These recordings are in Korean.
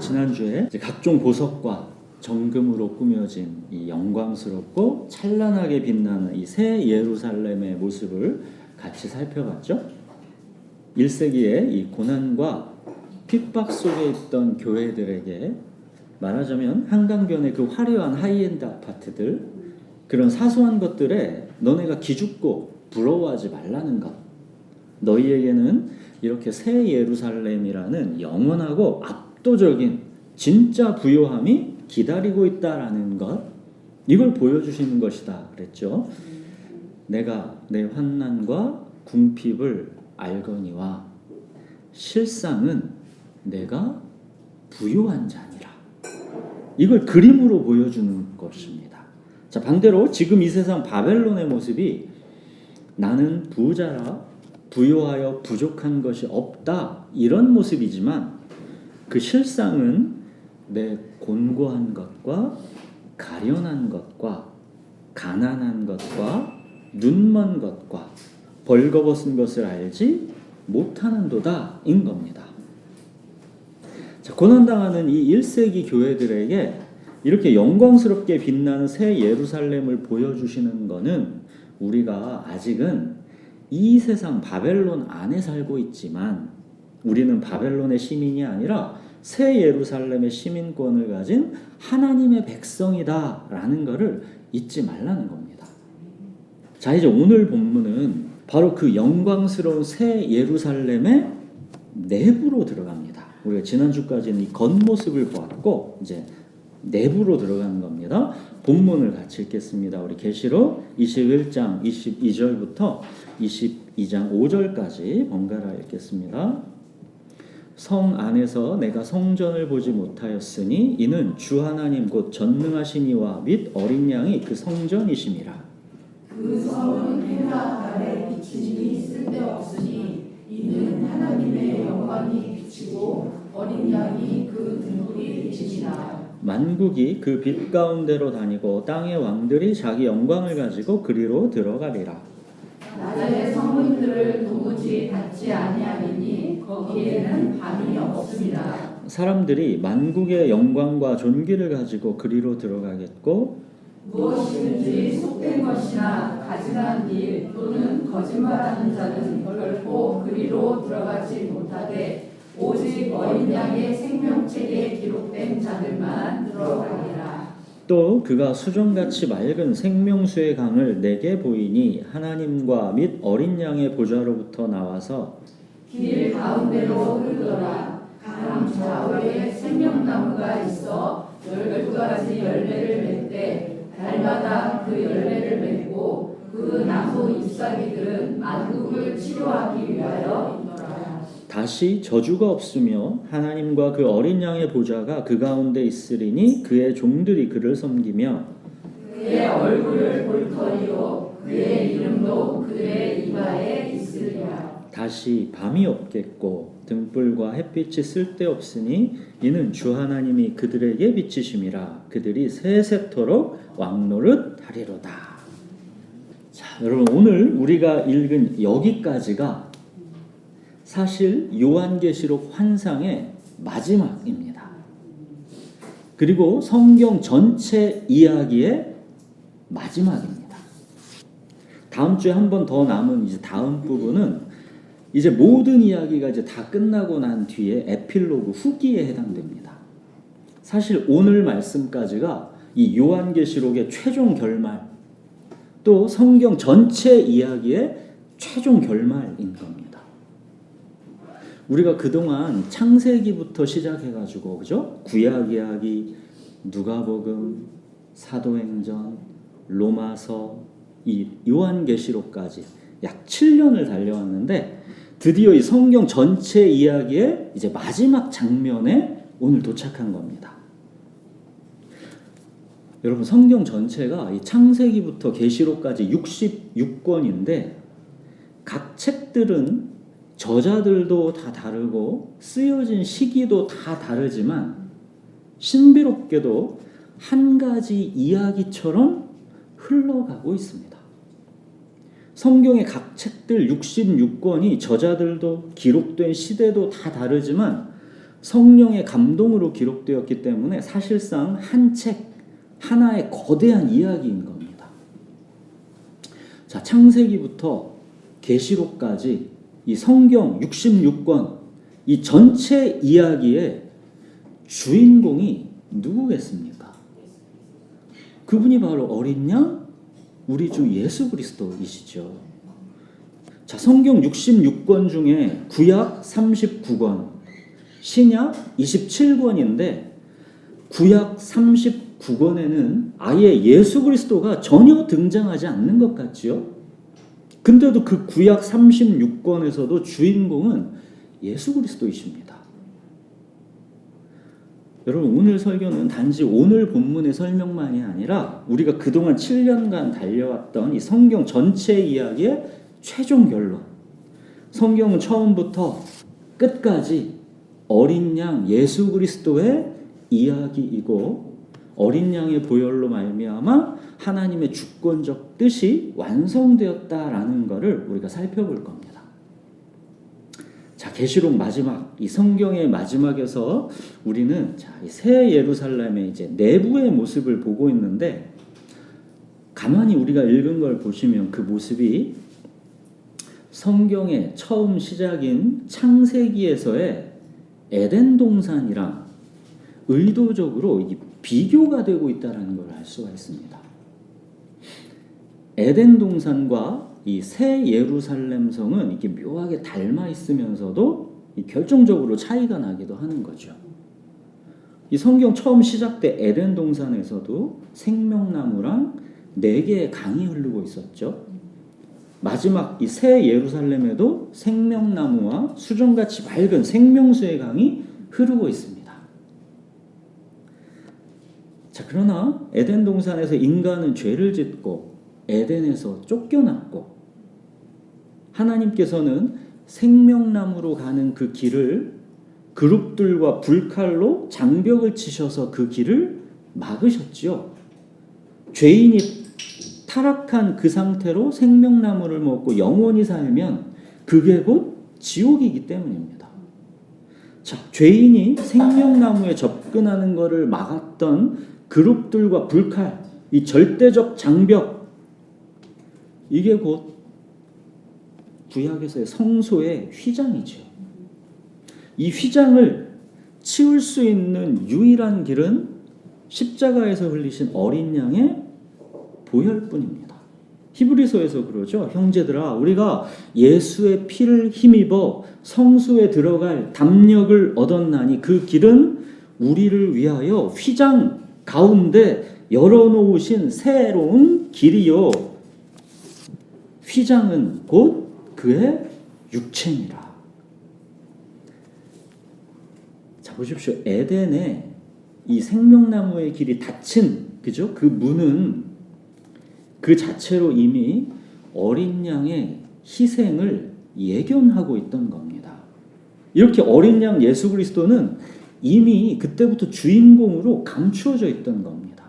지난주에 이제 각종 보석과 정금으로 꾸며진 이 영광스럽고 찬란하게 빛나는 이 새 예루살렘의 모습을 같이 살펴봤죠. 1세기에 이 고난과 핍박 속에 있던 교회들에게 말하자면 한강변의 그 화려한 하이엔드 아파트들, 그런 사소한 것들에 너네가 기죽고 부러워하지 말라는 것, 너희에게는 이렇게 새 예루살렘이라는 영원하고 압도적인 진짜 부요함이 기다리고 있다라는 것, 이걸 보여주시는 것이다 그랬죠. 내가 내 환난과 궁핍을 알거니와 실상은 내가 부요한 자니라. 이걸 그림으로 보여주는 것입니다. 자, 반대로 지금 이 세상 바벨론의 모습이 나는 부자라 부요하여 부족한 것이 없다, 이런 모습이지만 그 실상은 내 곤고한 것과 가련한 것과 가난한 것과 눈먼 것과 벌거벗은 것을 알지 못하는도다 인 겁니다. 자, 고난당하는 이 1세기 교회들에게 이렇게 영광스럽게 빛나는 새 예루살렘을 보여주시는 것은 우리가 아직은 이 세상 바벨론 안에 살고 있지만 우리는 바벨론의 시민이 아니라 새 예루살렘의 시민권을 가진 하나님의 백성이다라는 것을 잊지 말라는 겁니다. 자, 이제 오늘 본문은 바로 그 영광스러운 새 예루살렘의 내부로 들어갑니다. 우리가 지난주까지는 이 겉모습을 보았고 이제 내부로 들어가는 겁니다. 본문을 같이 읽겠습니다. 우리 계시록 21장 22절부터 22장 5절까지 번갈아 읽겠습니다. 성 안에서 내가 성전을 보지 못하였으니 이는 주 하나님 곧 전능하신 이와 및 어린 양이 그 성전이심이라. 그 성은 해나 달에 비추심이 쓸데없으니 이는 하나님의 영광이 비치고 어린 양이 그 등불이 비치시라. 만국이 그 빛 가운데로 다니고 땅의 왕들이 자기 영광을 가지고 그리로 들어가리라. 낮에 성문들을 도무지 닫지 아니하리니 거기에는 밤이 없습니다. 사람들이 만국의 영광과 존귀를 가지고 그리로 들어가겠고 무엇이든지 속된 것이나 가증한 일 또는 거짓말하는 자는 결코 그리로 들어가지 못하되 오직 어린 양의 생명책에 기록된 자들만 들어가리라. 또 그가 수정같이 맑은 생명수의 강을 내게 보이니 하나님과 및 어린 양의 보좌로부터 나와서 길 가운데로 흐르더라. 강 좌우에 생명나무가 있어 12가지 열매를 맺되 달마다 그 열매를 맺고 그 나무 잎사귀들은 만국을 치료하기 위하여 있노라. 다시 저주가 없으며 하나님과 그 어린 양의 보좌가 그 가운데 있으리니 그의 종들이 그를 섬기며 그의 얼굴을 볼 터이요 그의 이름도 그의 이마에 있으리라. 다시 밤이 없겠고 등불과 햇빛이 쓸데없으니 이는 주 하나님이 그들에게 비치심이라. 그들이 세세토록 왕노릇 하리로다. 자, 여러분, 오늘 우리가 읽은 여기까지가 사실 요한계시록 환상의 마지막입니다. 그리고 성경 전체 이야기의 마지막입니다. 다음 주에 한 번 더 남은 이제 다음 부분은 이제 모든 이야기가 이제 다 끝나고 난 뒤에 에필로그 후기에 해당됩니다. 사실 오늘 말씀까지가 이 요한계시록의 최종 결말, 또 성경 전체 이야기의 최종 결말인 겁니다. 우리가 그동안 창세기부터 시작해가지고, 그죠? 구약 이야기, 누가복음, 사도행전, 로마서, 이 요한계시록까지 약 7년을 달려왔는데 드디어 이 성경 전체 이야기의 이제 마지막 장면에 오늘 도착한 겁니다. 여러분, 성경 전체가 이 창세기부터 계시록까지 66권인데 각 책들은 저자들도 다 다르고 쓰여진 시기도 다 다르지만 신비롭게도 한 가지 이야기처럼 흘러가고 있습니다. 성경의 각 책들 66권이 저자들도 기록된 시대도 다 다르지만 성령의 감동으로 기록되었기 때문에 사실상 한 책, 하나의 거대한 이야기인 겁니다. 자, 창세기부터 계시록까지 이 성경 66권, 이 전체 이야기의 주인공이 누구겠습니까? 그분이 바로 어린 양, 우리 주 예수 그리스도이시죠. 자, 성경 66권 중에 구약 39권, 신약 27권인데 구약 39권에는 아예 예수 그리스도가 전혀 등장하지 않는 것 같지요. 근데도 그 구약 36권에서도 주인공은 예수 그리스도이십니다. 여러분, 오늘 설교는 단지 오늘 본문의 설명만이 아니라 우리가 그동안 7년간 달려왔던 이 성경 전체 이야기의 최종 결론, 성경은 처음부터 끝까지 어린 양 예수 그리스도의 이야기이고, 어린 양의 보혈로 말미암아 하나님의 주권적 뜻이 완성되었다라는 것을 우리가 살펴볼 겁니다. 자, 계시록 마지막, 이 성경의 마지막에서 우리는 이 새 예루살렘의 이제 내부의 모습을 보고 있는데, 가만히 우리가 읽은 걸 보시면 그 모습이 성경의 처음 시작인 창세기에서의 에덴 동산이랑 의도적으로 비교가 되고 있다는 걸 알 수가 있습니다. 에덴 동산과 이 새 예루살렘 성은 이렇게 묘하게 닮아 있으면서도 결정적으로 차이가 나기도 하는 거죠. 이 성경 처음 시작 때 에덴 동산에서도 생명나무랑 4개의 강이 흐르고 있었죠. 마지막 이 새 예루살렘에도 생명나무와 수정같이 맑은 생명수의 강이 흐르고 있습니다. 자, 그러나 에덴 동산에서 인간은 죄를 짓고 에덴에서 쫓겨났고, 하나님께서는 생명나무로 가는 그 길을 그룹들과 불칼로 장벽을 치셔서 그 길을 막으셨지요. 죄인이 타락한 그 상태로 생명나무를 먹고 영원히 살면 그게 곧 지옥이기 때문입니다. 자, 죄인이 생명나무에 접근하는 것을 막았던 그룹들과 불칼, 이 절대적 장벽, 이게 곧 구약에서의 성소의 휘장이죠. 이 휘장을 치울 수 있는 유일한 길은 십자가에서 흘리신 어린 양의 보혈뿐입니다. 히브리서에서 그러죠. 형제들아, 우리가 예수의 피를 힘입어 성소에 들어갈 담력을 얻었나니 그 길은 우리를 위하여 휘장 가운데 열어놓으신 새로운 길이요, 휘장은 곧 그의 육체니라. 자, 보십시오. 에덴에 이 생명나무의 길이 닫힌, 그죠? 그 문은 그 자체로 이미 어린 양의 희생을 예견하고 있던 겁니다. 이렇게 어린 양 예수 그리스도는 이미 그때부터 주인공으로 감추어져 있던 겁니다.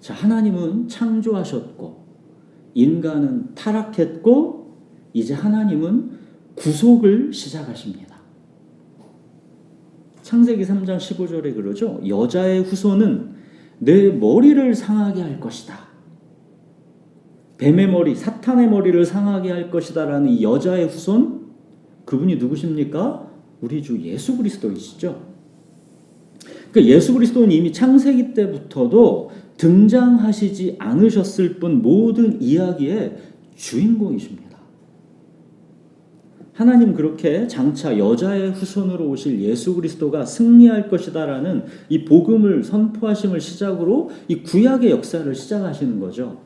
자, 하나님은 창조하셨고 인간은 타락했고 이제 하나님은 구속을 시작하십니다. 창세기 3장 15절에 그러죠. 여자의 후손은 내 머리를 상하게 할 것이다. 뱀의 머리, 사탄의 머리를 상하게 할 것이다 라는 이 여자의 후손, 그분이 누구십니까? 우리 주 예수 그리스도이시죠. 그 예수 그리스도는 이미 창세기 때부터도 등장하시지 않으셨을 뿐 모든 이야기의 주인공이십니다. 하나님 그렇게 장차 여자의 후손으로 오실 예수 그리스도가 승리할 것이다라는 이 복음을 선포하심을 시작으로 이 구약의 역사를 시작하시는 거죠.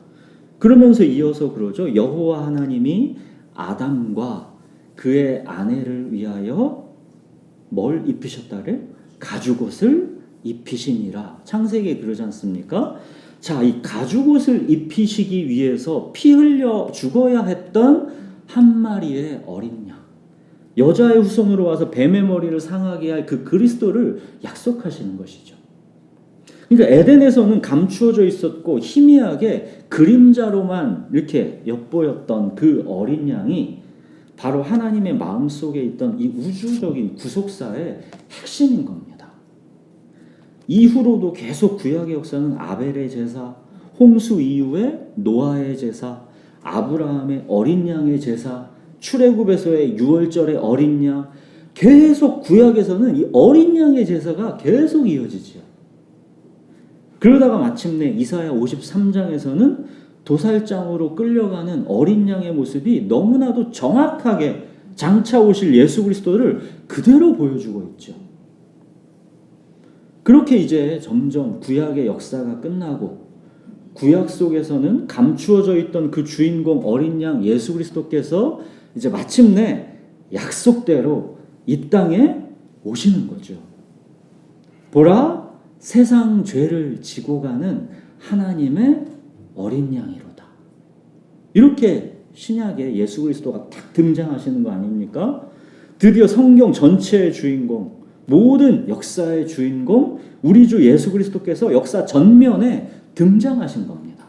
그러면서 이어서 그러죠. 여호와 하나님이 아담과 그의 아내를 위하여 뭘 입히셨다래? 가죽옷을 입히시니라. 창세기에 그러지 않습니까? 자, 이 가죽옷을 입히시기 위해서 피 흘려 죽어야 했던 한 마리의 어린 양, 여자의 후손으로 와서 뱀의 머리를 상하게 할 그 그리스도를 약속하시는 것이죠. 그러니까 에덴에서는 감추어져 있었고 희미하게 그림자로만 이렇게 엿보였던 그 어린 양이 바로 하나님의 마음속에 있던 이 우주적인 구속사의 핵심인 겁니다. 이후로도 계속 구약의 역사는 아벨의 제사, 홍수 이후에 노아의 제사, 아브라함의 어린 양의 제사, 출애굽에서의 유월절의 어린 양, 계속 구약에서는 이 어린 양의 제사가 계속 이어지지요. 그러다가 마침내 이사야 53장에서는 도살장으로 끌려가는 어린 양의 모습이 너무나도 정확하게 장차 오실 예수 그리스도를 그대로 보여주고 있죠. 그렇게 이제 점점 구약의 역사가 끝나고 구약 속에서는 감추어져 있던 그 주인공 어린 양 예수 그리스도께서 이제 마침내 약속대로 이 땅에 오시는 거죠. 보라, 세상 죄를 지고 가는 하나님의 어린 양이로다. 이렇게 신약에 예수 그리스도가 딱 등장하시는 거 아닙니까? 드디어 성경 전체의 주인공, 모든 역사의 주인공, 우리 주 예수 그리스도께서 역사 전면에 등장하신 겁니다.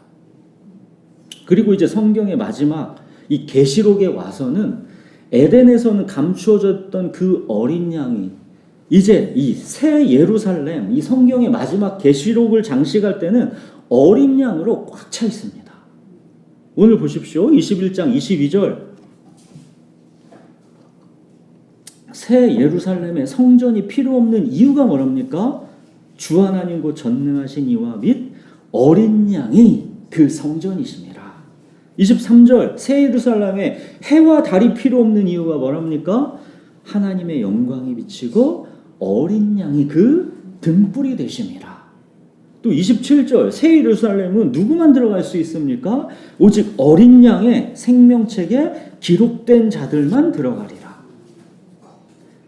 그리고 이제 성경의 마지막 이 계시록에 와서는 에덴에서는 감추어졌던 그 어린 양이 이제 이 새 예루살렘, 이 성경의 마지막 계시록을 장식할 때는 어린 양으로 꽉 차 있습니다. 오늘 보십시오. 21장 22절. 새 예루살렘의 성전이 필요 없는 이유가 뭐랍니까? 주 하나님 곧 전능하신 이와 및 어린 양이 그 성전이심이라. 23절. 새 예루살렘에 해와 달이 필요 없는 이유가 뭐랍니까? 하나님의 영광이 비치고 어린 양이 그 등불이 되심이라. 또 27절. 새 예루살렘은 누구만 들어갈 수 있습니까? 오직 어린 양의 생명책에 기록된 자들만 들어가리라.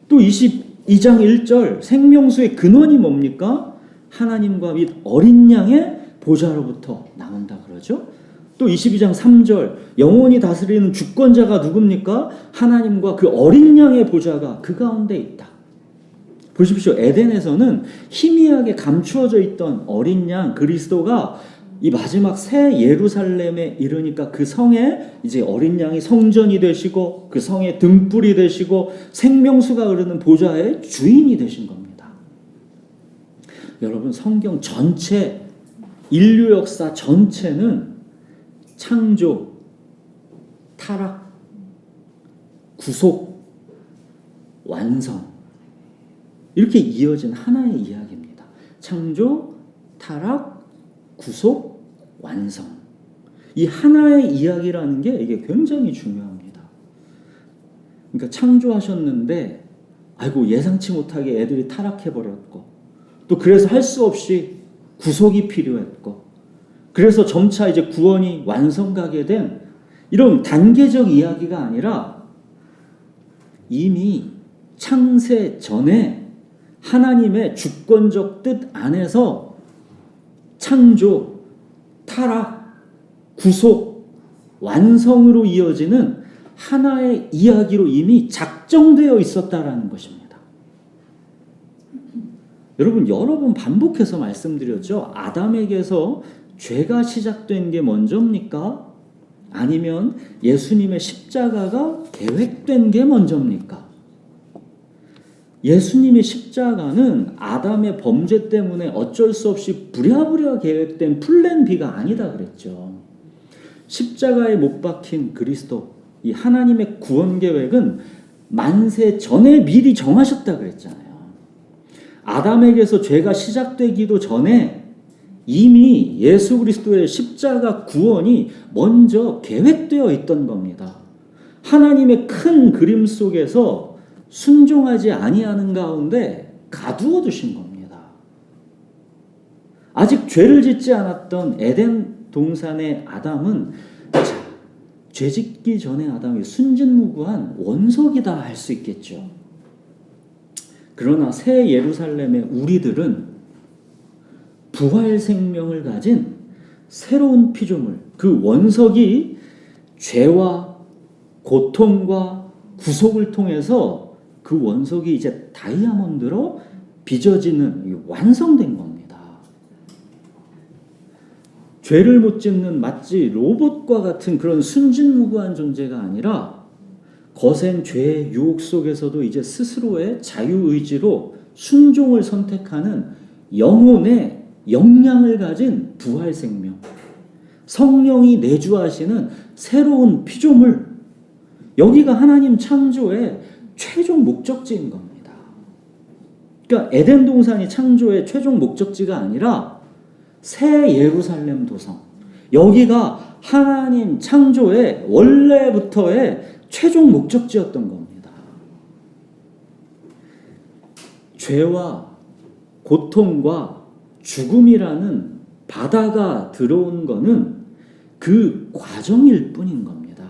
또 22장 1절. 생명수의 근원이 뭡니까? 하나님과 및 어린 양의 보좌로부터 나온다 그러죠. 또 22장 3절. 영원히 다스리는 주권자가 누굽니까? 하나님과 그 어린 양의 보좌가 그 가운데 있다. 보십시오. 에덴에서는 희미하게 감추어져 있던 어린 양 그리스도가 이 마지막 새 예루살렘에 이르니까 그 성에 이제 어린 양이 성전이 되시고 그 성의 등불이 되시고 생명수가 흐르는 보좌의 주인이 되신 겁니다. 여러분, 성경 전체, 인류 역사 전체는 창조, 타락, 구속, 완성, 이렇게 이어진 하나의 이야기입니다. 창조, 타락, 구속, 완성. 이 하나의 이야기라는 게 이게 굉장히 중요합니다. 그러니까 창조하셨는데 아이고 예상치 못하게 애들이 타락해버렸고 또 그래서 할 수 없이 구속이 필요했고 그래서 점차 이제 구원이 완성가게 된 이런 단계적 이야기가 아니라 이미 창세 전에 하나님의 주권적 뜻 안에서 창조, 타락, 구속, 완성으로 이어지는 하나의 이야기로 이미 작정되어 있었다라는 것입니다. 여러분, 여러 번 반복해서 말씀드렸죠. 아담에게서 죄가 시작된 게 먼저입니까? 아니면 예수님의 십자가가 계획된 게 먼저입니까? 예수님의 십자가는 아담의 범죄 때문에 어쩔 수 없이 부랴부랴 계획된 플랜 B가 아니다 그랬죠. 십자가에 못 박힌 그리스도, 이 하나님의 구원 계획은 만세 전에 미리 정하셨다 그랬잖아요. 아담에게서 죄가 시작되기도 전에 이미 예수 그리스도의 십자가 구원이 먼저 계획되어 있던 겁니다. 하나님의 큰 그림 속에서 순종하지 아니하는 가운데 가두어 두신 겁니다. 아직 죄를 짓지 않았던 에덴 동산의 아담은 죄 짓기 전에 아담이 순진무구한 원석이다 할 수 있겠죠. 그러나 새 예루살렘의 우리들은 부활 생명을 가진 새로운 피조물, 그 원석이 죄와 고통과 구속을 통해서 그 원석이 이제 다이아몬드로 빚어지는 완성된 겁니다. 죄를 못 짓는 마치 로봇과 같은 그런 순진무구한 존재가 아니라 거센 죄의 유혹 속에서도 이제 스스로의 자유의지로 순종을 선택하는 영혼의 역량을 가진 부활 생명, 성령이 내주하시는 새로운 피조물, 여기가 하나님 창조의 최종 목적지인 겁니다. 그러니까 에덴 동산이 창조의 최종 목적지가 아니라 새 예루살렘 도성, 여기가 하나님 창조의 원래부터의 최종 목적지였던 겁니다. 죄와 고통과 죽음이라는 바다가 들어온 거는 그 과정일 뿐인 겁니다.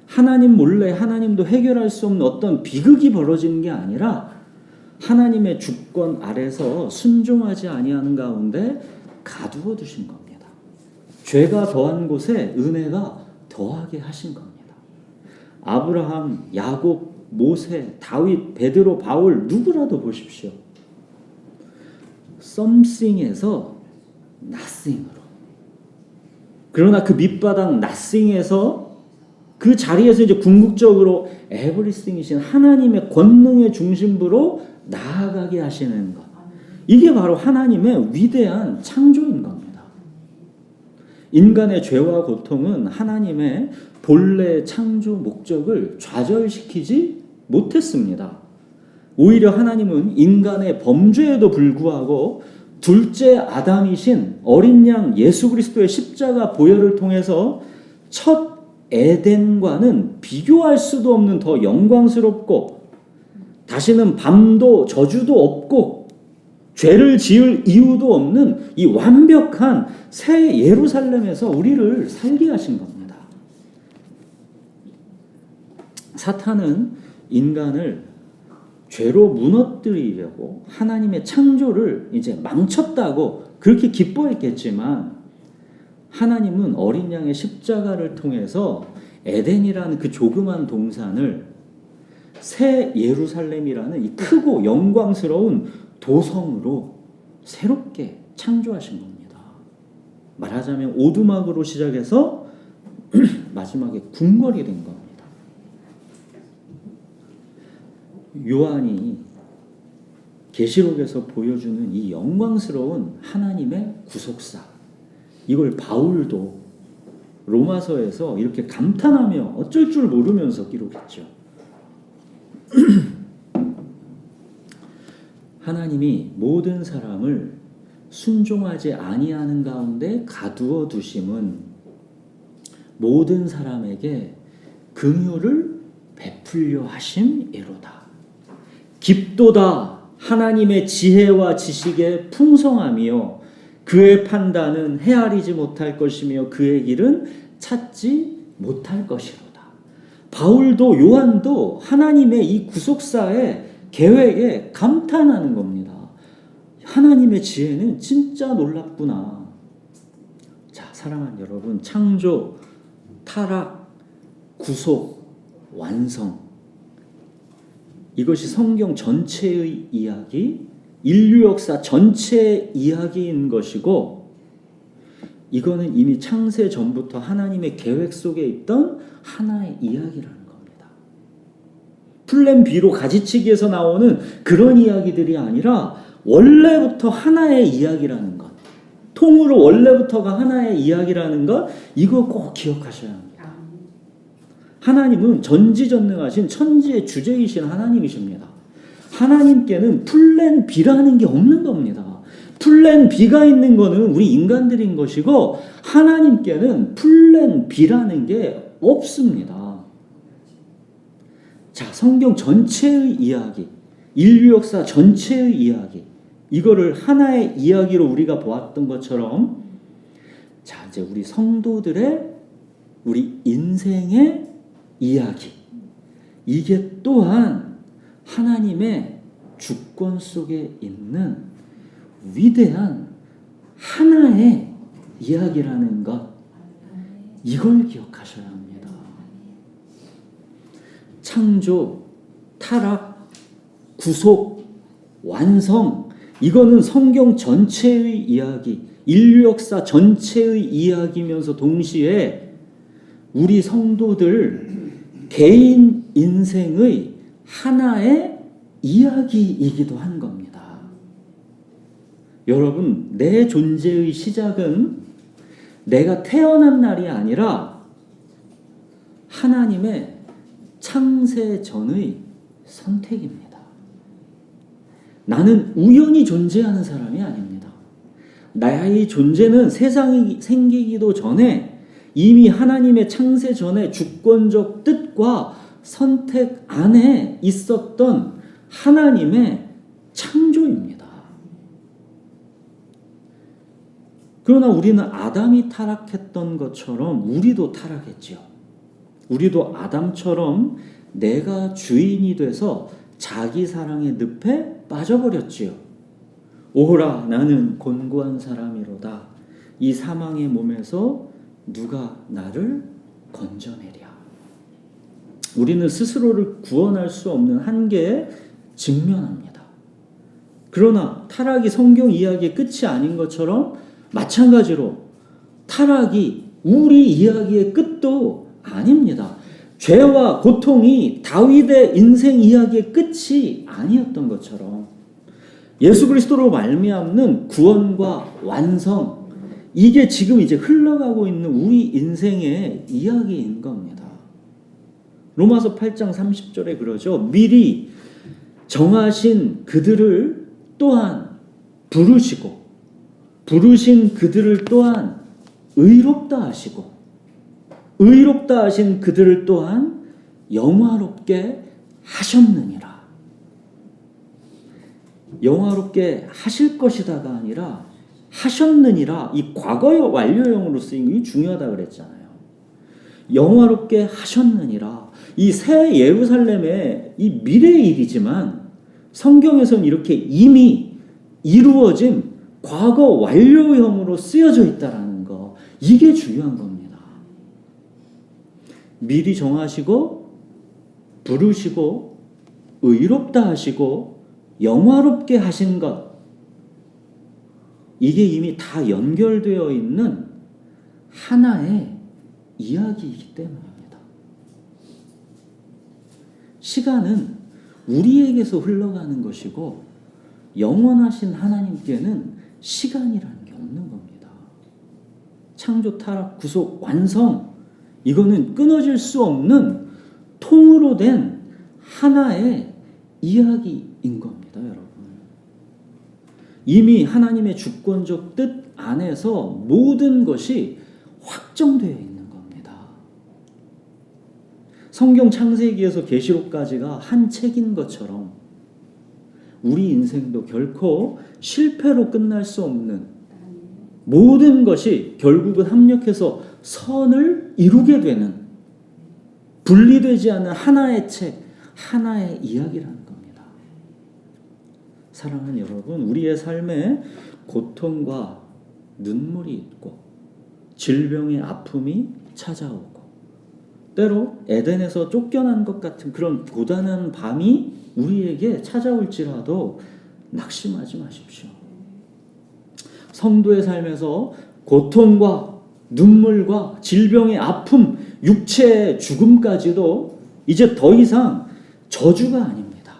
하나님 몰래 하나님도 해결할 수 없는 어떤 비극이 벌어지는 게 아니라 하나님의 주권 아래서 순종하지 아니하는 가운데 가두어 두신 겁니다. 죄가 더한 곳에 은혜가 더하게 하신 겁니다. 아브라함, 야곱, 모세, 다윗, 베드로, 바울 누구라도 보십시오. something에서 nothing으로. 그러나 그 밑바닥 nothing에서 그 자리에서 이제 궁극적으로 everything이신 하나님의 권능의 중심부로 나아가게 하시는 것. 이게 바로 하나님의 위대한 창조인 겁니다. 인간의 죄와 고통은 하나님의 본래 창조 목적을 좌절시키지 못했습니다. 오히려 하나님은 인간의 범죄에도 불구하고 둘째 아담이신 어린 양 예수 그리스도의 십자가 보혈을 통해서 첫 에덴과는 비교할 수도 없는 더 영광스럽고 다시는 밤도 저주도 없고 죄를 지을 이유도 없는 이 완벽한 새 예루살렘에서 우리를 살게 하신 겁니다. 사탄은 인간을 죄로 무너뜨리려고 하나님의 창조를 이제 망쳤다고 그렇게 기뻐했겠지만 하나님은 어린 양의 십자가를 통해서 에덴이라는 그 조그만 동산을 새 예루살렘이라는 이 크고 영광스러운 도성으로 새롭게 창조하신 겁니다. 말하자면 오두막으로 시작해서 마지막에 궁궐이 된 겁니다. 요한이 계시록에서 보여주는 이 영광스러운 하나님의 구속사, 이걸 바울도 로마서에서 이렇게 감탄하며 어쩔 줄 모르면서 기록했죠. 하나님이 모든 사람을 순종하지 아니하는 가운데 가두어 두심은 모든 사람에게 긍휼을 베풀려 하심이로다. 깊도다 하나님의 지혜와 지식의 풍성함이요 그의 판단은 헤아리지 못할 것이며 그의 길은 찾지 못할 것이로다. 바울도 요한도 하나님의 이 구속사의 계획에 감탄하는 겁니다. 하나님의 지혜는 진짜 놀랍구나. 자, 사랑하는 여러분, 창조, 타락, 구속, 완성, 이것이 성경 전체의 이야기, 인류 역사 전체의 이야기인 것이고 이거는 이미 창세 전부터 하나님의 계획 속에 있던 하나의 이야기라는 겁니다. 플랜 B로 가지치기에서 나오는 그런 이야기들이 아니라 원래부터 하나의 이야기라는 것, 통으로 원래부터가 하나의 이야기라는 것, 이거 꼭 기억하셔야 합니다. 하나님은 전지전능하신 천지의 주제이신 하나님이십니다. 하나님께는 플랜 B라는 게 없는 겁니다. 플랜 B가 있는 거는 우리 인간들인 것이고 하나님께는 플랜 B라는 게 없습니다. 자, 성경 전체의 이야기, 인류 역사 전체의 이야기, 이거를 하나의 이야기로 우리가 보았던 것처럼 자, 이제 우리 성도들의 우리 인생의 이야기, 이게 또한 하나님의 주권 속에 있는 위대한 하나의 이야기라는 것, 이걸 기억하셔야 합니다. 창조, 타락, 구속, 완성, 이거는 성경 전체의 이야기, 인류 역사 전체의 이야기면서 동시에 우리 성도들 개인 인생의 하나의 이야기이기도 한 겁니다. 여러분, 내 존재의 시작은 내가 태어난 날이 아니라 하나님의 창세 전의 선택입니다. 나는 우연히 존재하는 사람이 아닙니다. 나의 존재는 세상이 생기기도 전에 이미 하나님의 창세 전에 주권적 뜻과 선택 안에 있었던 하나님의 창조입니다. 그러나 우리는 아담이 타락했던 것처럼 우리도 타락했지요. 우리도 아담처럼 내가 주인이 돼서 자기 사랑의 늪에 빠져버렸지요. 오호라 나는 곤고한 사람이로다. 이 사망의 몸에서 누가 나를 건져내랴. 우리는 스스로를 구원할 수 없는 한계에 직면합니다. 그러나 타락이 성경 이야기의 끝이 아닌 것처럼 마찬가지로 타락이 우리 이야기의 끝도 아닙니다. 죄와 고통이 다윗의 인생 이야기의 끝이 아니었던 것처럼 예수 그리스도로 말미암는 구원과 완성, 이게 지금 이제 흘러가고 있는 우리 인생의 이야기인 겁니다. 로마서 8장 30절에 그러죠. 미리 정하신 그들을 또한 부르시고 부르신 그들을 또한 의롭다 하시고 의롭다 하신 그들을 또한 영화롭게 하셨느니라. 영화롭게 하실 것이다가 아니라 하셨느니라. 이 과거의 완료형으로 쓰인 게 중요하다 그랬잖아요. 영화롭게 하셨느니라. 이 새 예루살렘의 이 미래의 일이지만 성경에서는 이렇게 이미 이루어진 과거 완료형으로 쓰여져 있다라는 거, 이게 중요한 겁니다. 미리 정하시고 부르시고 의롭다 하시고 영화롭게 하신 것, 이게 이미 다 연결되어 있는 하나의 이야기이기 때문입니다. 시간은 우리에게서 흘러가는 것이고 영원하신 하나님께는 시간이라는 게 없는 겁니다. 창조, 타락, 구속, 완성, 이거는 끊어질 수 없는 통으로 된 하나의 이야기인 겁니다, 여러분. 이미 하나님의 주권적 뜻 안에서 모든 것이 확정되어 있는 겁니다. 성경 창세기에서 계시록까지가 한 책인 것처럼 우리 인생도 결코 실패로 끝날 수 없는 모든 것이 결국은 합력해서 선을 이루게 되는 분리되지 않는 하나의 책, 하나의 이야기라는 겁니다. 사랑하는 여러분, 우리의 삶에 고통과 눈물이 있고 질병의 아픔이 찾아오고 때로 에덴에서 쫓겨난 것 같은 그런 고단한 밤이 우리에게 찾아올지라도 낙심하지 마십시오. 성도의 삶에서 고통과 눈물과 질병의 아픔, 육체의 죽음까지도 이제 더 이상 저주가 아닙니다.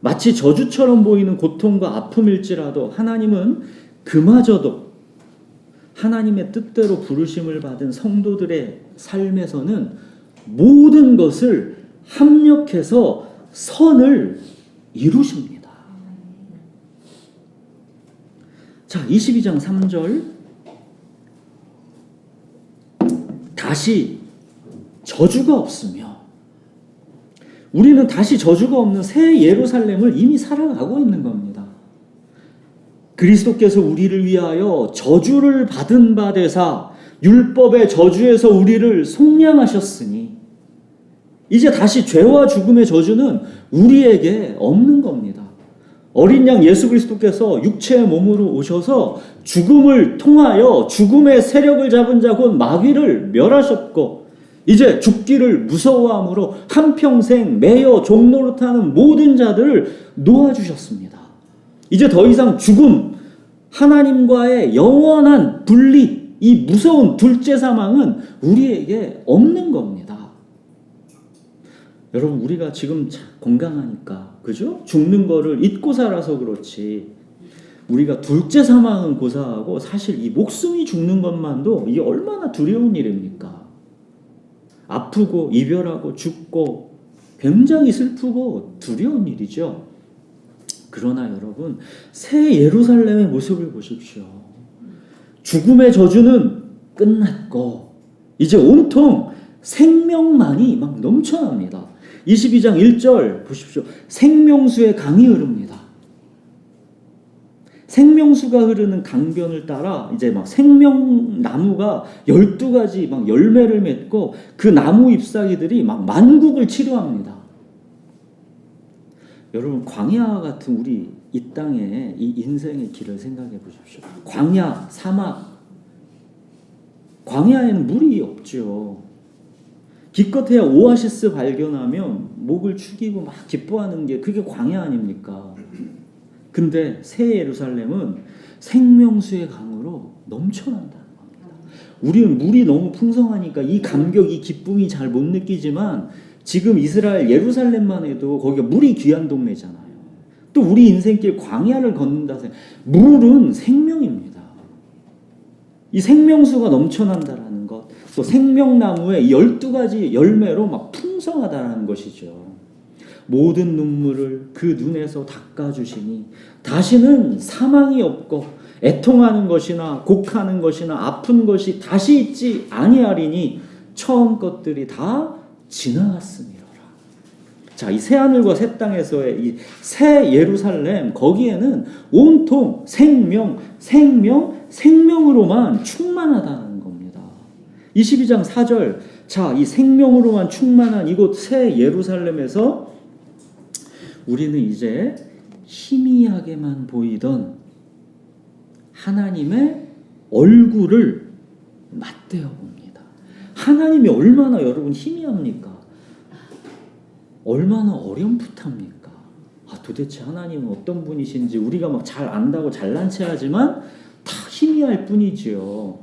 마치 저주처럼 보이는 고통과 아픔일지라도 하나님은 그마저도 하나님의 뜻대로 부르심을 받은 성도들의 삶에서는 모든 것을 합력해서 선을 이루십니다. 자, 22장 3절. 다시 저주가 없으며, 우리는 다시 저주가 없는 새 예루살렘을 이미 살아가고 있는 겁니다. 그리스도께서 우리를 위하여 저주를 받은 바 되사 율법의 저주에서 우리를 속량하셨으니 이제 다시 죄와 죽음의 저주는 우리에게 없는 겁니다. 어린 양 예수 그리스도께서 육체의 몸으로 오셔서 죽음을 통하여 죽음의 세력을 잡은 자 곧 마귀를 멸하셨고 이제 죽기를 무서워함으로 한평생 매여 종노릇하는 모든 자들을 놓아주셨습니다. 이제 더 이상 죽음, 하나님과의 영원한 분리, 이 무서운 둘째 사망은 우리에게 없는 겁니다. 여러분 우리가 지금 건강하니까 그죠? 죽는 거를 잊고 살아서 그렇지 우리가 둘째 사망은 고사하고 사실 이 목숨이 죽는 것만도 이게 얼마나 두려운 일입니까? 아프고 이별하고 죽고 굉장히 슬프고 두려운 일이죠. 그러나 여러분 새 예루살렘의 모습을 보십시오. 죽음의 저주는 끝났고 이제 온통 생명만이 막 넘쳐납니다. 22장 1절 보십시오. 생명수의 강이 흐릅니다. 생명수가 흐르는 강변을 따라 이제 막 생명나무가 12가지 막 열매를 맺고 그 나무 잎사귀들이 막 만국을 치료합니다. 여러분 광야 같은 우리 이 땅의 이 인생의 길을 생각해 보십시오. 광야, 사막. 광야에는 물이 없죠. 기껏해야 오아시스 발견하면 목을 축이고 막 기뻐하는 게 그게 광야 아닙니까? 근데 새 예루살렘은 생명수의 강으로 넘쳐난다는 겁니다. 우리는 물이 너무 풍성하니까 이 감격, 이 기쁨이 잘 못 느끼지만 지금 이스라엘 예루살렘만 해도 거기가 물이 귀한 동네잖아요. 또 우리 인생길 광야를 걷는다. 물은 생명입니다. 이 생명수가 넘쳐난다라는 것, 또 생명나무의 12가지 열매로 막 풍성하다라는 것이죠. 모든 눈물을 그 눈에서 닦아주시니 다시는 사망이 없고 애통하는 것이나 곡하는 것이나 아픈 것이 다시 있지 아니하리니 처음 것들이 다 지나갔음이로라. 자, 이 새하늘과 새 땅에서의 이 새 예루살렘 거기에는 온통 생명으로만 충만하다는 겁니다. 22장 4절 자, 이 생명으로만 충만한 이곳 새 예루살렘에서 우리는 이제 희미하게만 보이던 하나님의 얼굴을 맞대어 봅니다. 하나님이 얼마나 여러분 희미합니까? 얼마나 어렴풋합니까? 도대체 하나님은 어떤 분이신지 우리가 막 잘 안다고 잘난 체 하지만 다 희미할 뿐이지요.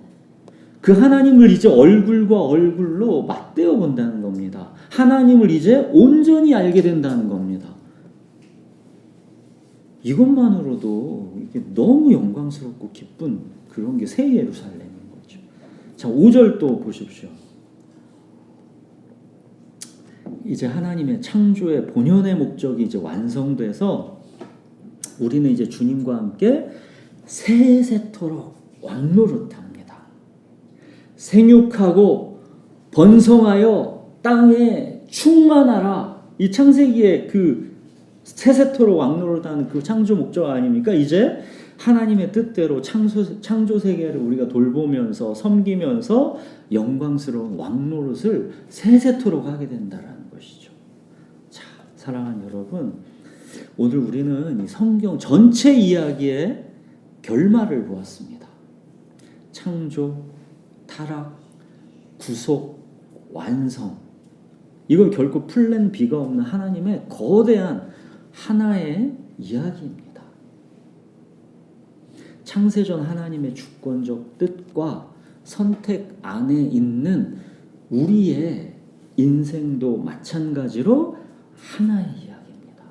그 하나님을 이제 얼굴과 얼굴로 맞대어 본다는 겁니다. 하나님을 이제 온전히 알게 된다는 겁니다. 이것만으로도 이게 너무 영광스럽고 기쁜 그런 게 새 예루살렘인 거죠. 자, 5절 또 보십시오. 이제 하나님의 창조의 본연의 목적이 이제 완성돼서 우리는 이제 주님과 함께 세세토록 왕노릇합니다. 생육하고 번성하여 땅에 충만하라. 이 창세기의 그 세세토록 왕노릇하는 그 창조 목적 아닙니까? 이제 하나님의 뜻대로 창조 세계를 우리가 돌보면서 섬기면서 영광스러운 왕노릇을 세세토록 하게 된다라는 것이죠. 자, 사랑하는 여러분, 오늘 우리는 이 성경 전체 이야기의 결말을 보았습니다. 창조, 타락, 구속, 완성. 이건 결코 플랜 B가 없는 하나님의 거대한 하나의 이야기입니다. 창세전 하나님의 주권적 뜻과 선택 안에 있는 우리의 인생도 마찬가지로 하나의 이야기입니다.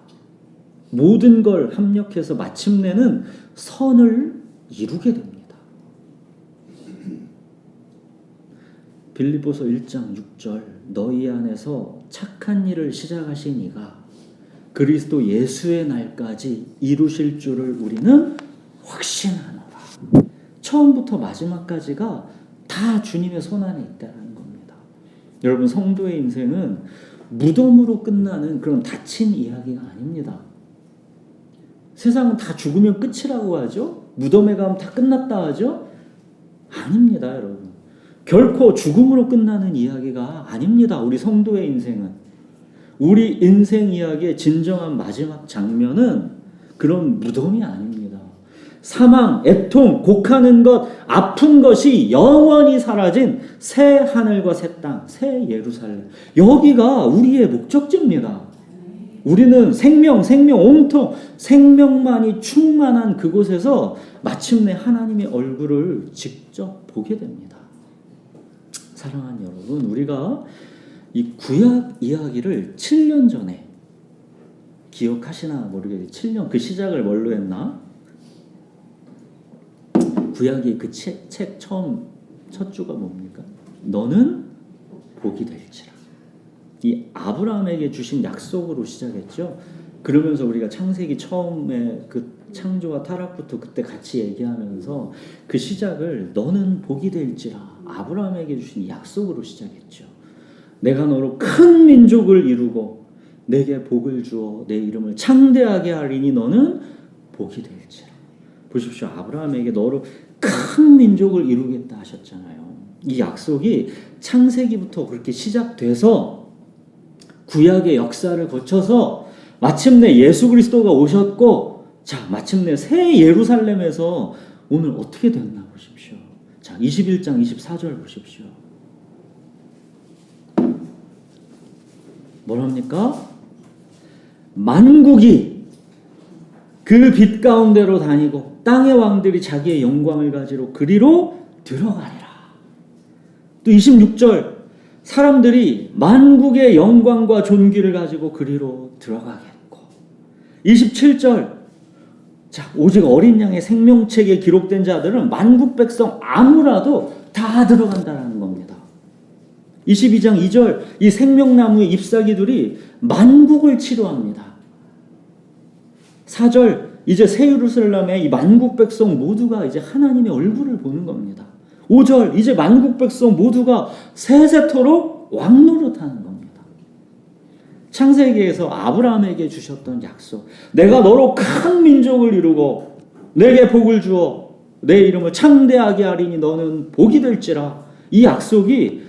모든 걸 합력해서 마침내는 선을 이루게 됩니다. 빌립보서 1장 6절 너희 안에서 착한 일을 시작하신 이가 그리스도 예수의 날까지 이루실 줄을 우리는 확신하노라. 처음부터 마지막까지가 다 주님의 손안에 있다는 겁니다. 여러분, 성도의 인생은 무덤으로 끝나는 그런 닫힌 이야기가 아닙니다. 세상은 다 죽으면 끝이라고 하죠. 무덤에 가면 다 끝났다 하죠. 아닙니다, 여러분. 결코 죽음으로 끝나는 이야기가 아닙니다. 우리 성도의 인생은. 우리 인생 이야기의 진정한 마지막 장면은 그런 무덤이 아닙니다. 사망, 애통, 곡하는 것, 아픈 것이 영원히 사라진 새 하늘과 새 땅, 새 예루살렘. 여기가 우리의 목적지입니다. 우리는 생명, 온통 생명만이 충만한 그곳에서 마침내 하나님의 얼굴을 직접 보게 됩니다. 사랑하는 여러분, 우리가 이 구약 이야기를 7년 전에 기억하시나 모르겠어요. 7년 그 시작을 뭘로 했나? 구약의 그 책 처음 첫 주가 뭡니까? 너는 복이 될지라. 이 아브라함에게 주신 약속으로 시작했죠. 그러면서 우리가 창세기 처음에 그 창조와 타락부터 그때 같이 얘기하면서 그 시작을 너는 복이 될지라 아브라함에게 주신 약속으로 시작했죠. 내가 너로 큰 민족을 이루고 내게 복을 주어 내 이름을 창대하게 하리니 너는 복이 될지라. 보십시오. 아브라함에게 너로 큰 민족을 이루겠다 하셨잖아요. 이 약속이 창세기부터 그렇게 시작돼서 구약의 역사를 거쳐서 마침내 예수 그리스도가 오셨고, 자, 마침내 새 예루살렘에서 오늘 어떻게 됐나 보십시오. 자, 21장 24절 보십시오. 뭐랍니까? 만국이 그 빛 가운데로 다니고 땅의 왕들이 자기의 영광을 가지러 그리로 들어가리라. 또 26절 사람들이 만국의 영광과 존귀를 가지고 그리로 들어가겠고 27절 자 오직 어린 양의 생명책에 기록된 자들은 만국 백성 아무라도 다 들어간다는 겁니다. 22장 2절 이 생명나무의 잎사귀들이 만국을 치료합니다. 4절 이제 새 예루살렘의 이 만국 백성 모두가 이제 하나님의 얼굴을 보는 겁니다. 5절 이제 만국 백성 모두가 세세토록 왕노릇하는 겁니다. 창세기에서 아브라함에게 주셨던 약속, 내가 너로 큰 민족을 이루고 내게 복을 주어 내 이름을 창대하게 하리니 너는 복이 될지라. 이 약속이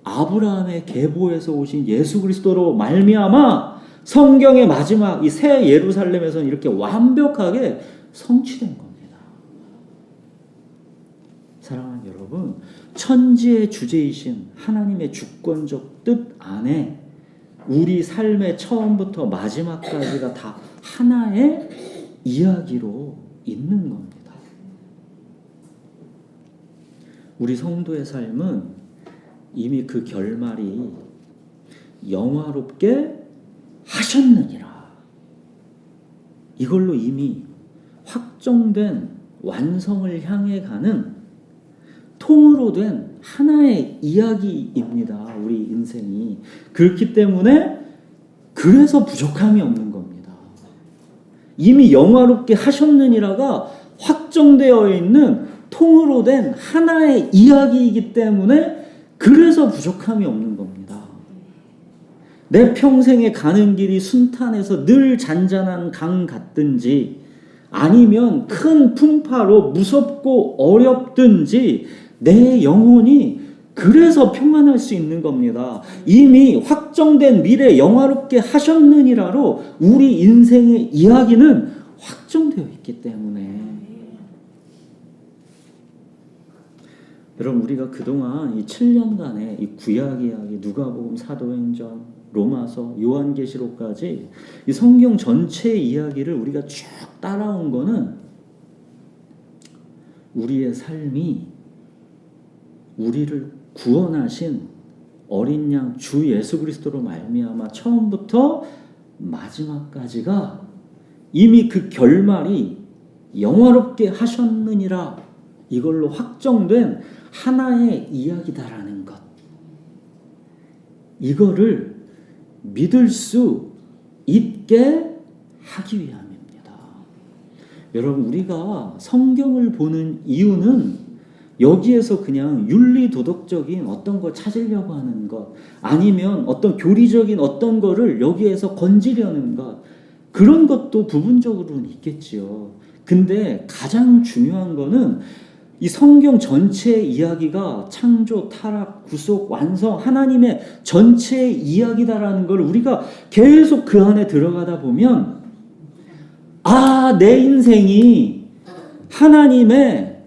아브라함의 계보에서 오신 예수 그리스도로 말미암아 성경의 마지막 이 새 예루살렘에서는 이렇게 완벽하게 성취된 겁니다. 사랑하는 여러분, 천지의 주제이신 하나님의 주권적 뜻 안에 우리 삶의 처음부터 마지막까지가 다 하나의 이야기로 있는 겁니다. 우리 성도의 삶은 이미 그 결말이 영화롭게 하셨느니라. 이걸로 이미 확정된 완성을 향해 가는 통으로 된 하나의 이야기입니다. 우리 인생이. 그렇기 때문에 그래서 부족함이 없는 겁니다. 이미 영화롭게 하셨느니라가 확정되어 있는 통으로 된 하나의 이야기이기 때문에 그래서 부족함이 없는 겁니다. 내 평생에 가는 길이 순탄해서 늘 잔잔한 강 같든지 아니면 큰 풍파로 무섭고 어렵든지 내 영혼이 그래서 평안할 수 있는 겁니다. 이미 확정된 미래 영화롭게 하셨느니라로 우리 인생의 이야기는 확정되어 있기 때문에 여러분 우리가 그동안 이 7년간의 이 구약 이야기, 누가복음, 사도행전, 로마서, 요한계시록까지 이 성경 전체의 이야기를 우리가 쭉 따라온 거는 우리의 삶이 우리를 구원하신 어린 양 주 예수 그리스도로 말미암아 처음부터 마지막까지가 이미 그 결말이 영화롭게 하셨느니라 이걸로 확정된 하나의 이야기다라는 것, 이거를 믿을 수 있게 하기 위함입니다. 여러분 우리가 성경을 보는 이유는 여기에서 그냥 윤리도덕적인 어떤 걸 찾으려고 하는 것, 아니면 어떤 교리적인 어떤 거를 여기에서 건지려는 것, 그런 것도 부분적으로는 있겠지요. 근데 가장 중요한 거는 이 성경 전체의 이야기가 창조, 타락, 구속, 완성, 하나님의 전체의 이야기다라는 걸 우리가 계속 그 안에 들어가다 보면 아, 내 인생이 하나님의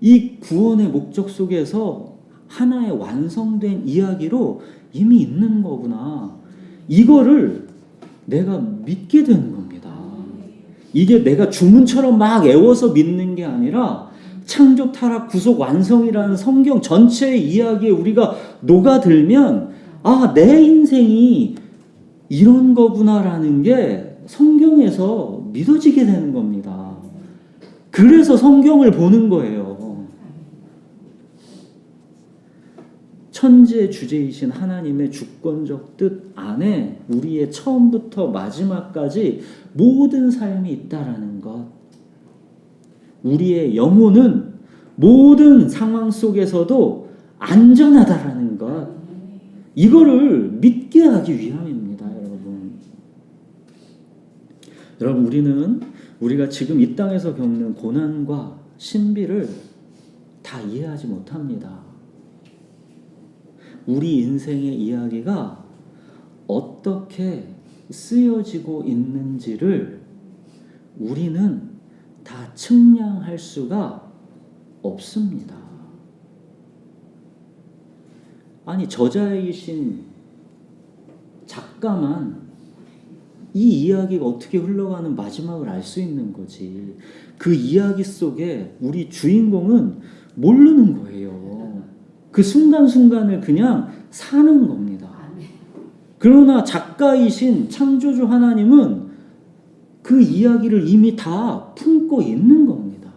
이 구원의 목적 속에서 하나의 완성된 이야기로 이미 있는 거구나. 이거를 내가 믿게 되는 겁니다. 이게 내가 주문처럼 막 애워서 믿는 게 아니라 창조, 타락, 구속, 완성이라는 성경 전체의 이야기에 우리가 녹아들면 아, 내 인생이 이런 거구나라는 게 성경에서 믿어지게 되는 겁니다. 그래서 성경을 보는 거예요. 천지의 주제이신 하나님의 주권적 뜻 안에 우리의 처음부터 마지막까지 모든 삶이 있다라는 것. 우리의 영혼은 모든 상황 속에서도 안전하다라는 것. 이거를 믿게 하기 위함입니다, 여러분. 여러분, 우리가 지금 이 땅에서 겪는 고난과 신비를 다 이해하지 못합니다. 우리 인생의 이야기가 어떻게 쓰여지고 있는지를 우리는 다 측량할 수가 없습니다. 아니, 저자이신 작가만 이 이야기가 어떻게 흘러가는 마지막을 알 수 있는 거지. 그 이야기 속에 우리 주인공은 모르는 거예요. 그 순간순간을 그냥 사는 겁니다. 그러나 작가이신 창조주 하나님은 그 이야기를 이미 다 품고 있는 겁니다.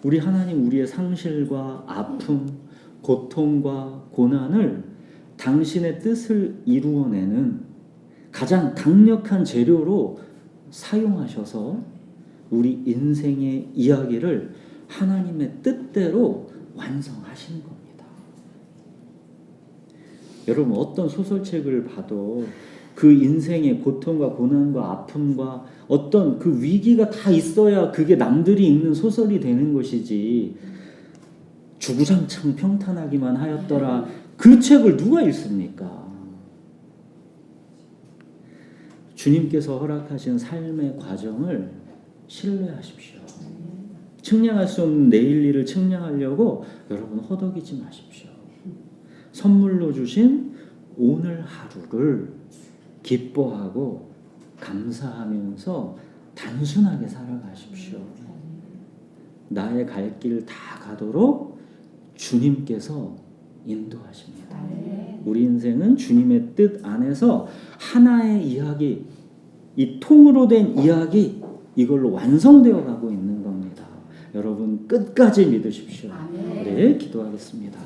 우리 하나님, 우리의 상실과 아픔, 고통과 고난을 당신의 뜻을 이루어내는 가장 강력한 재료로 사용하셔서 우리 인생의 이야기를 하나님의 뜻대로 완성하시는 겁니다. 여러분, 어떤 소설책을 봐도 그 인생의 고통과 고난과 아픔과 어떤 그 위기가 다 있어야 그게 남들이 읽는 소설이 되는 것이지, 주구장창 평탄하기만 하였더라, 그 책을 누가 읽습니까? 주님께서 허락하신 삶의 과정을 신뢰하십시오. 측량할 수 없는 내일 일을 측량하려고 여러분 허덕이지 마십시오. 선물로 주신 오늘 하루를 기뻐하고 감사하면서 단순하게 살아가십시오. 나의 갈 길 다 가도록 주님께서 인도하십니다. 우리 인생은 주님의 뜻 안에서 하나의 이야기, 이 통으로 된 이야기, 이걸로 완성되어 가고 있는 겁니다. 여러분, 끝까지 믿으십시오. 네, 기도하겠습니다.